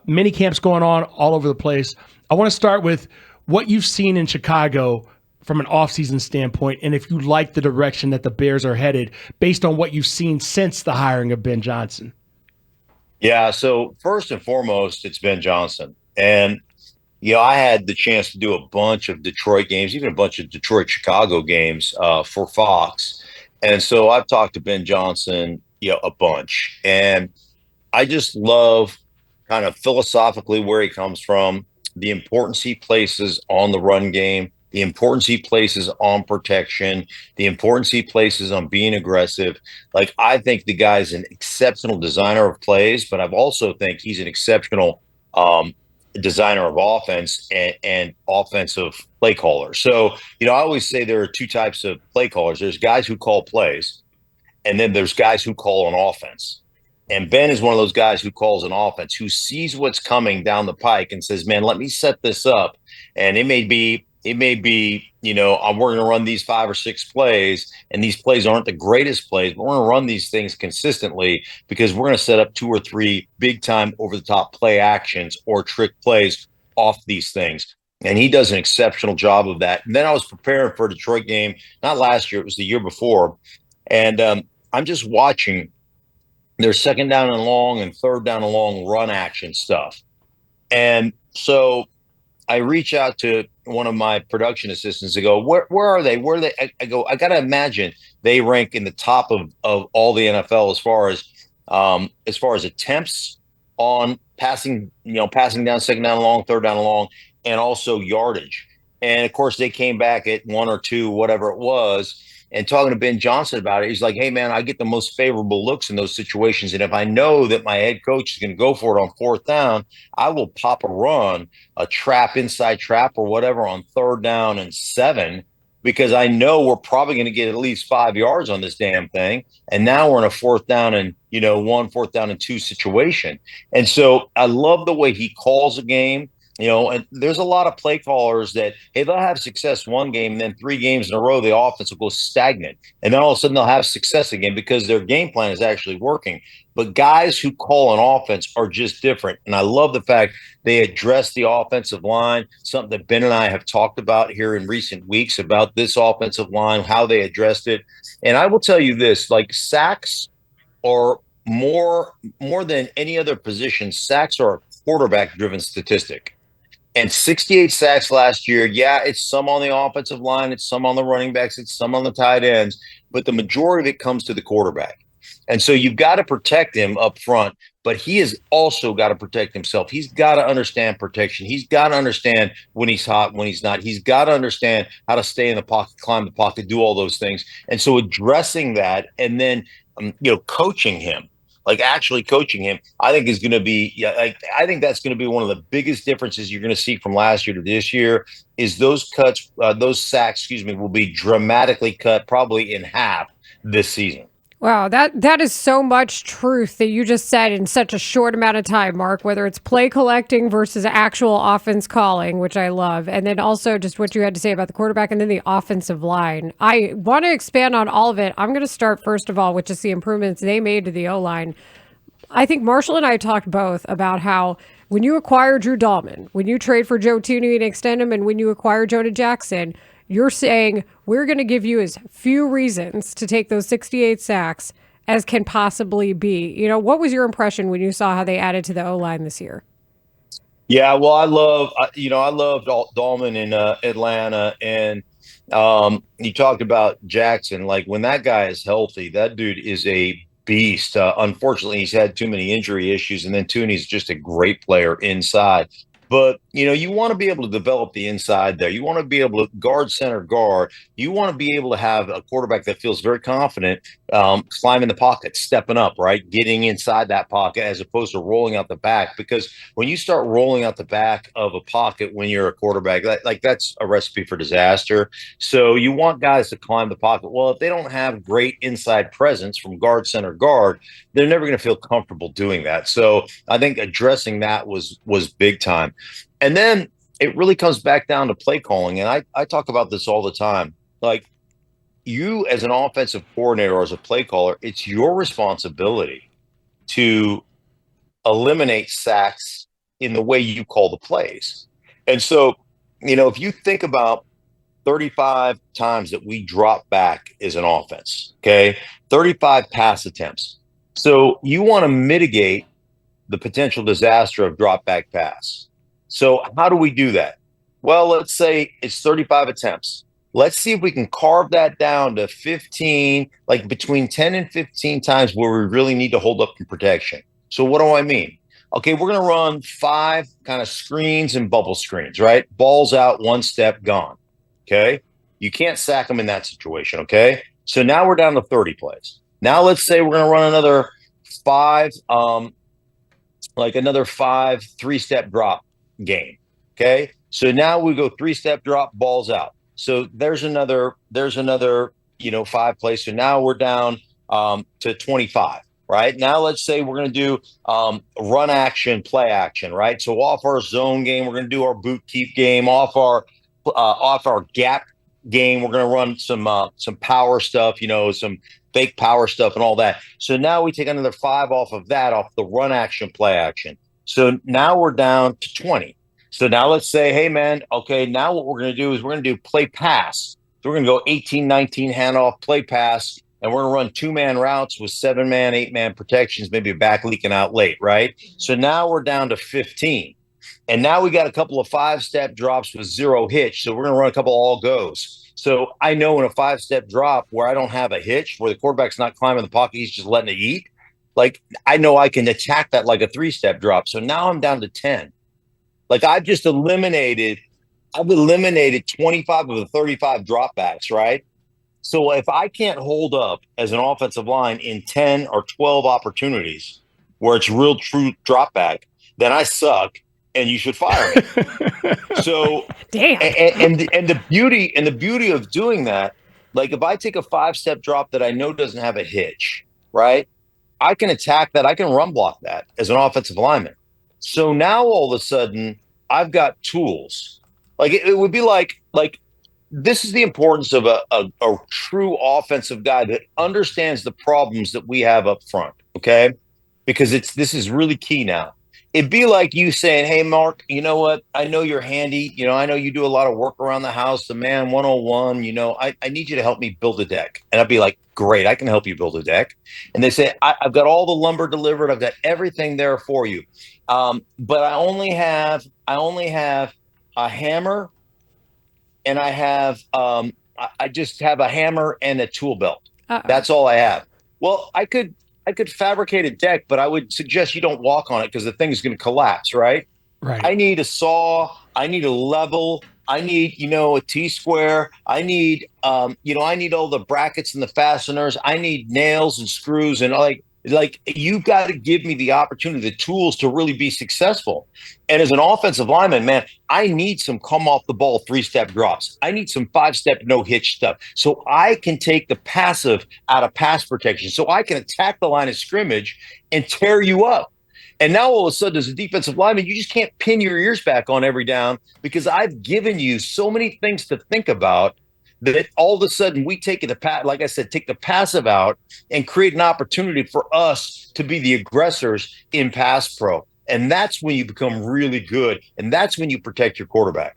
Mini camps going on all over the place. I want to start with what you've seen in Chicago from an offseason standpoint, and if you like the direction that the Bears are headed based on what you've seen since the hiring of Ben Johnson. Yeah, so first and foremost, it's Ben Johnson. And, I had the chance to do a bunch of Detroit games, even a bunch of Detroit Chicago games for Fox. And so I've talked to Ben Johnson, a bunch. And I just love kind of philosophically where he comes from, the importance he places on the run game, the importance he places on protection, the importance he places on being aggressive. Like, I think the guy's an exceptional designer of plays, but I've also think he's an exceptional designer of offense and offensive play caller. So, I always say there are two types of play callers. There's guys who call plays, and then there's guys who call an offense. And Ben is one of those guys who calls an offense, who sees what's coming down the pike and says, man, let me set this up. And it may be, we're going to run these 5 or 6 plays, and these plays aren't the greatest plays, but we're going to run these things consistently because we're going to set up 2 or 3 big time over the top play actions or trick plays off these things. And he does an exceptional job of that. And then I was preparing for a Detroit game, not last year, it was the year before. And I'm just watching their second down and long and third down and long run action stuff. And so I reach out to one of my production assistants to go, where are they? Where are they? I go, I got to imagine they rank in the top of all the NFL as far as attempts on passing down, second down and long, third down and long, and also yardage. And of course, they came back at 1 or 2, whatever it was. And talking to Ben Johnson about it, he's like, hey, man, I get the most favorable looks in those situations. And if I know that my head coach is going to go for it on 4th down, I will pop a run, a trap, inside trap or whatever on 3rd down and 7, because I know we're probably going to get at least 5 yards on this damn thing. And now we're in a 4th down and, 1, 4th down and 2 situation. And so I love the way he calls a game. And there's a lot of play callers that, hey, they'll have success one game, and then 3 games in a row, the offense will go stagnant. And then all of a sudden they'll have success again because their game plan is actually working. But guys who call an offense are just different. And I love the fact they address the offensive line, something that Ben and I have talked about here in recent weeks about this offensive line, how they addressed it. And I will tell you this, like, sacks are more than any other position, sacks are a quarterback-driven statistic. And 68 sacks last year. Yeah, it's some on the offensive line, it's some on the running backs, it's some on the tight ends, but the majority of it comes to the quarterback. And so you've got to protect him up front, but he has also got to protect himself. He's got to understand protection. He's got to understand when he's hot, when he's not. He's got to understand how to stay in the pocket, climb the pocket, do all those things. And so addressing that and then, coaching him, like actually coaching him, I think is going to be, I think that's going to be one of the biggest differences you're going to see from last year to this year is those sacks, will be dramatically cut, probably in half this season. Wow, that is so much truth that you just said in such a short amount of time, Mark, whether it's play collecting versus actual offense calling, which I love, and then also just what you had to say about the quarterback and then the offensive line. I want to expand on all of it. I'm going to start, first of all, with just the improvements they made to the O-line. I think Marshall and I talked both about how when you acquire Drew Dahlman, when you trade for Joe Tooney and extend him, and when you acquire Jonah Jackson, you're saying we're going to give you as few reasons to take those 68 sacks as can possibly be. What was your impression when you saw how they added to the O-line this year? Yeah, well, I loved Dahlman in Atlanta, and you talked about Jackson. Like, when that guy is healthy, that dude is a beast. Unfortunately, he's had too many injury issues, and then Tooney's just a great player inside. But, you want to be able to develop the inside there. You want to be able to guard, center, guard. You want to be able to have a quarterback that feels very confident, climbing the pocket, stepping up, right? Getting inside that pocket as opposed to rolling out the back. Because when you start rolling out the back of a pocket when you're a quarterback, that's a recipe for disaster. So you want guys to climb the pocket. Well, if they don't have great inside presence from guard, center, guard, they're never going to feel comfortable doing that. So I think addressing that was big time. And then it really comes back down to play calling. And I talk about this all the time. Like, you as an offensive coordinator or as a play caller, it's your responsibility to eliminate sacks in the way you call the plays. And so, if you think about 35 times that we drop back as an offense, okay, 35 pass attempts. So you want to mitigate the potential disaster of drop back pass. So how do we do that? Well, let's say it's 35 attempts. Let's see if we can carve that down to 15, like between 10 and 15 times where we really need to hold up in protection. So what do I mean? Okay, we're going to run 5 kind of screens and bubble screens, right? Balls out, 1 step, gone. Okay, you can't sack them in that situation. Okay, so now we're down to 30 plays. Now let's say we're going to run another 5, another 5 3-step drop game. Okay, so now we go 3-step drop, balls out. So there's another 5 plays. So now we're down to 25. Right now, let's say we're going to do run action, play action. Right, so off our zone game, we're going to do our boot keep game. Off our gap game, we're going to run some power stuff, some fake power stuff and all that. So now we take another 5 off of that, off the run action, play action. So now we're down to 20. So now let's say, hey, man, okay, now what we're going to do is we're going to do play pass. So we're going to go 18, 19 handoff, play pass, and we're going to run 2-man routes with 7-man, 8-man protections, maybe a back leaking out late, right? So now we're down to 15. And now we got a couple of 5-step drops with 0 hitch. So we're going to run a couple all goes. So I know in a 5-step drop where I don't have a hitch, where the quarterback's not climbing the pocket, he's just letting it eat. Like, I know I can attack that like a 3-step drop. So now I'm down to 10. Like, I've eliminated 25 of the 35 dropbacks, right? So if I can't hold up as an offensive line in 10 or 12 opportunities where it's real true drop back, then I suck and you should fire me. So damn. And the beauty of doing that, like if I take a 5-step drop that I know doesn't have a hitch, right? I can attack that. I can run block that as an offensive lineman. So now all of a sudden I've got tools. Like it would be like this is the importance of a true offensive guy that understands the problems that we have up front. Okay. Because this is really key now. It'd be like you saying, hey, Mark, you know what? I know you're handy. I know you do a lot of work around the house, the man 101. I need you to help me build a deck. And I'd be like, great, I can help you build a deck. And they say, I've got all the lumber delivered. I've got everything there for you. But I only have a hammer, and I just have a hammer and a tool belt. That's all I have. Well, I could fabricate a deck, but I would suggest you don't walk on it because the thing is going to collapse, right? Right. I need a saw. I need a level. I need, a T-square. I need, I need all the brackets and the fasteners. I need nails and screws and like you've got to give me the opportunity, the tools to really be successful. And as an offensive lineman, man, I need some come off the ball 3-step drops. I need some 5-step no hitch stuff so I can take the passive out of pass protection, so I can attack the line of scrimmage and tear you up. And now all of a sudden, as a defensive lineman, you just can't pin your ears back on every down because I've given you so many things to think about that all of a sudden we take like I said, take the passive out and create an opportunity for us to be the aggressors in pass pro. And that's when you become really good. And that's when you protect your quarterback.